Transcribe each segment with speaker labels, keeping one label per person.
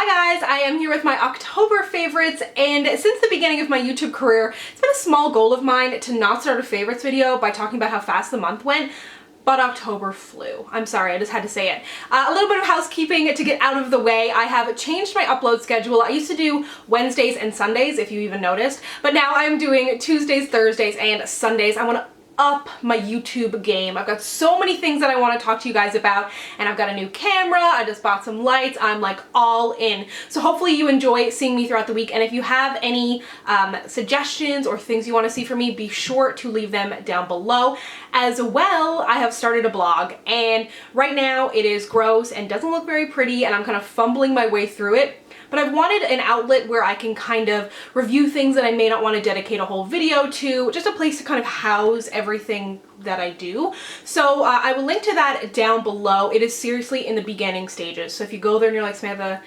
Speaker 1: Hi guys, I am here with my October favorites, and since the beginning of my YouTube career, it's been a small goal of mine to not start a favorites video by talking about how fast the month went, but October flew. I'm sorry, I just had to say it. A little bit of housekeeping to get out of the way. I have changed my upload schedule. I used to do Wednesdays and Sundays, if you even noticed, but now I'm doing Tuesdays, Thursdays, and Sundays. I want to up my YouTube game. I've got so many things that I want to talk to you guys about, and I've got a new camera, I just bought some lights, I'm like all in. So hopefully you enjoy seeing me throughout the week, and if you have any suggestions or things you want to see from me, be sure to leave them down below. As well, I have started a blog, and right now it is gross and doesn't look very pretty, and I'm kind of fumbling my way through it. But I've wanted an outlet where I can kind of review things that I may not want to dedicate a whole video to, just a place to kind of house everything that I do. So I will link to that down below. It is seriously in the beginning stages. So if you go there and you're like, Samantha,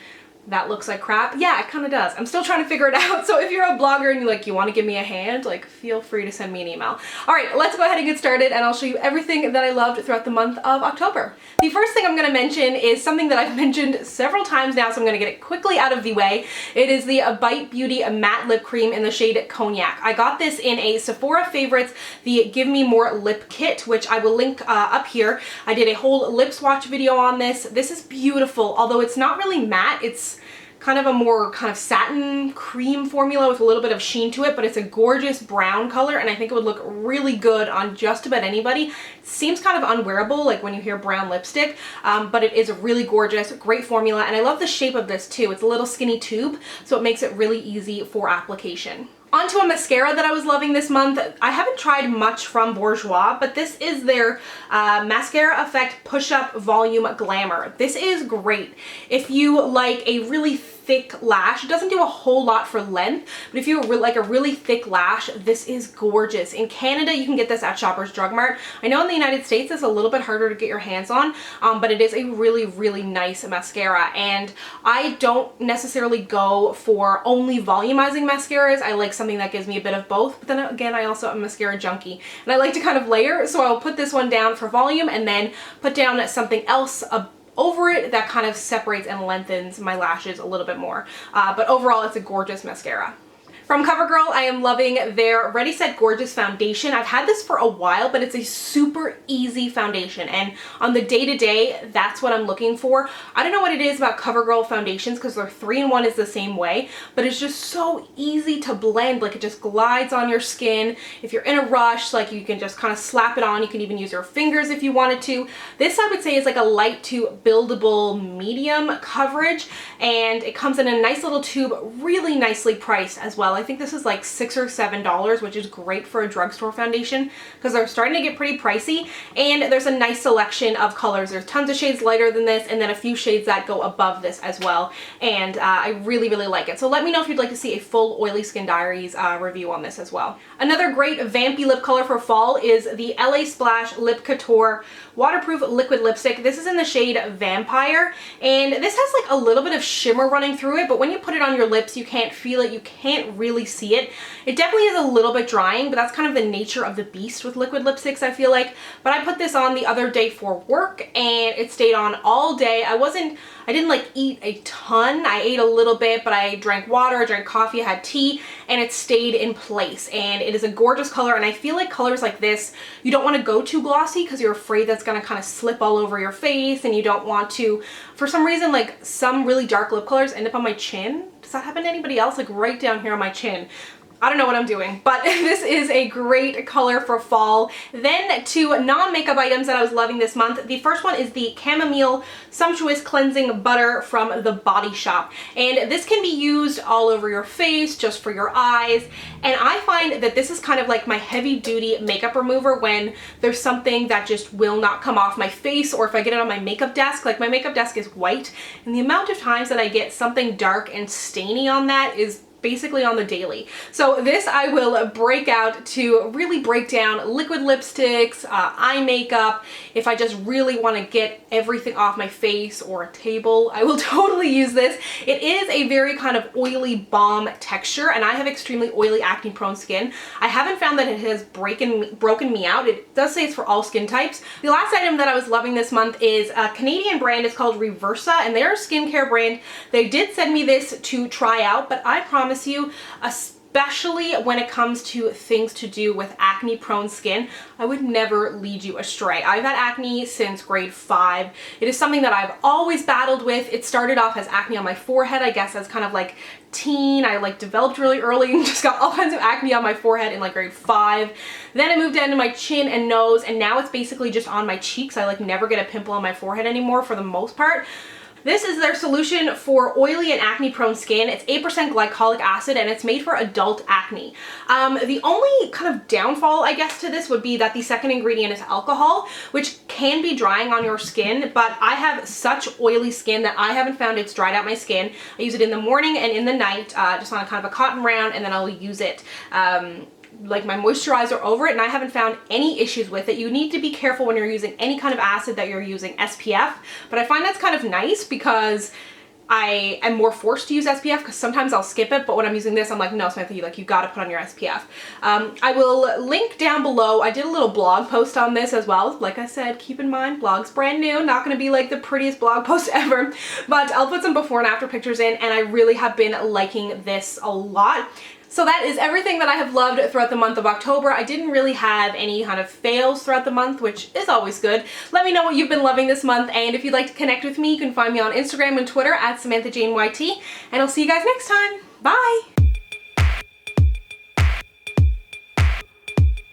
Speaker 1: that looks like crap. Yeah, it kind of does. I'm still trying to figure it out. So if you're a blogger and you want to give me a hand, feel free to send me an email. All right, let's go ahead and get started, and I'll show you everything that I loved throughout the month of October. The first thing I'm going to mention is something that I've mentioned several times now, so I'm going to get it quickly out of the way. It is the Bite Beauty Matte Lip Cream in the shade Cognac. I got this in a Sephora Favorites, the Give Me More Lip Kit, which I will link up here. I did a whole lip swatch video on this. This is beautiful, although it's not really matte. It's kind of a more kind of satin cream formula with a little bit of sheen to it, but it's a gorgeous brown color, and I think it would look really good on just about anybody. It seems kind of unwearable, like when you hear brown lipstick, but it is a really gorgeous, great formula, and I love the shape of this too. It's a little skinny tube, so it makes it really easy for application. Onto a mascara that I was loving this month. I haven't tried much from Bourjois, but this is their Mascara Effect Push-Up Volume Glamour. This is great if you like a really thick lash. It doesn't do a whole lot for length, but if you like a really thick lash, this is gorgeous. In Canada, you can get this at Shoppers Drug Mart. I know in the United States it's a little bit harder to get your hands on, but it is a really, really nice mascara, and I don't necessarily go for only volumizing mascaras. I like something that gives me a bit of both, but then again, I also am a mascara junkie, and I like to kind of layer, so I'll put this one down for volume and then put down something else over it that kind of separates and lengthens my lashes a little bit more. But overall, it's a gorgeous mascara. From CoverGirl, I am loving their Ready Set Gorgeous foundation. I've had this for a while, but it's a super easy foundation, and on the day-to-day, that's what I'm looking for. I don't know what it is about CoverGirl foundations, because their 3-in-1 is the same way, but it's just so easy to blend. Like, it just glides on your skin. If you're in a rush, you can just kind of slap it on. You can even use your fingers if you wanted to. This, I would say, is like a light to buildable medium coverage, and it comes in a nice little tube, really nicely priced as well. I think this is like $6 or $7, which is great for a drugstore foundation because they're starting to get pretty pricey, and there's a nice selection of colors. There's tons of shades lighter than this, and then a few shades that go above this as well, and I really, really like it. So let me know if you'd like to see a full Oily Skin Diaries review on this as well. Another great vampy lip color for fall is the LA Splash Lip Couture Waterproof Liquid Lipstick. This is in the shade Vampire, and this has like a little bit of shimmer running through it, but when you put it on your lips, you can't feel it, you can't really see it. It definitely is a little bit drying, but that's kind of the nature of the beast with liquid lipsticks, I feel like. But I put this on the other day for work, and it stayed on all day. I didn't like eat a ton. I ate a little bit, but I drank water, I drank coffee, I had tea, and it stayed in place. And it is a gorgeous color, and I feel like colors like this, you don't want to go too glossy because you're afraid that's going to kind of slip all over your face, and you don't want to, for some reason, like some really dark lip colors end up on my chin. Does that happen to anybody else? Like right down here on my chin. I don't know what I'm doing, but this is a great color for fall. Then to non-makeup items that I was loving this month. The first one is the Chamomile Sumptuous Cleansing Butter from The Body Shop. And this can be used all over your face, just for your eyes. And I find that this is kind of like my heavy-duty makeup remover when there's something that just will not come off my face, or if I get it on my makeup desk. Like, my makeup desk is white, and the amount of times that I get something dark and stainy on that is basically on the daily. So this I will break out to really break down liquid lipsticks, eye makeup. If I just really want to get everything off my face or a table, I will totally use this. It is a very kind of oily balm texture, and I have extremely oily acne prone skin. I haven't found that it has broken me out. It does say it's for all skin types. The last item that I was loving this month is a Canadian brand. It's called Reversa, and they're a skincare brand. They did send me this to try out, but I promise you, especially when it comes to things to do with acne prone skin, I would never lead you astray. I've had acne since grade 5. It is something that I've always battled with. It started off as acne on my forehead, I guess, as kind of like teen. I like developed really early and just got all kinds of acne on my forehead in like grade 5. Then I moved down to my chin and nose, and now it's basically just on my cheeks. I like never get a pimple on my forehead anymore for the most part. This is their solution for oily and acne prone skin. It's 8% glycolic acid, and it's made for adult acne. The only kind of downfall, I guess, to this would be that the second ingredient is alcohol, which can be drying on your skin, but I have such oily skin that I haven't found it's dried out my skin. I use it in the morning and in the night, just on a kind of a cotton round, and then I'll use it like my moisturizer over it, and I haven't found any issues with it. You need to be careful when you're using any kind of acid that you're using SPF, but I find that's kind of nice because I am more forced to use SPF because sometimes I'll skip it, but when I'm using this, I'm like, no, Samantha, you gotta put on your SPF. I will link down below. I did a little blog post on this as well. Like I said, keep in mind, blog's brand new, not gonna be like the prettiest blog post ever, but I'll put some before and after pictures in, and I really have been liking this a lot. So that is everything that I have loved throughout the month of October. I didn't really have any kind of fails throughout the month, which is always good. Let me know what you've been loving this month, and if you'd like to connect with me, you can find me on Instagram and Twitter at SamanthaJaneYT, and I'll see you guys next time. Bye!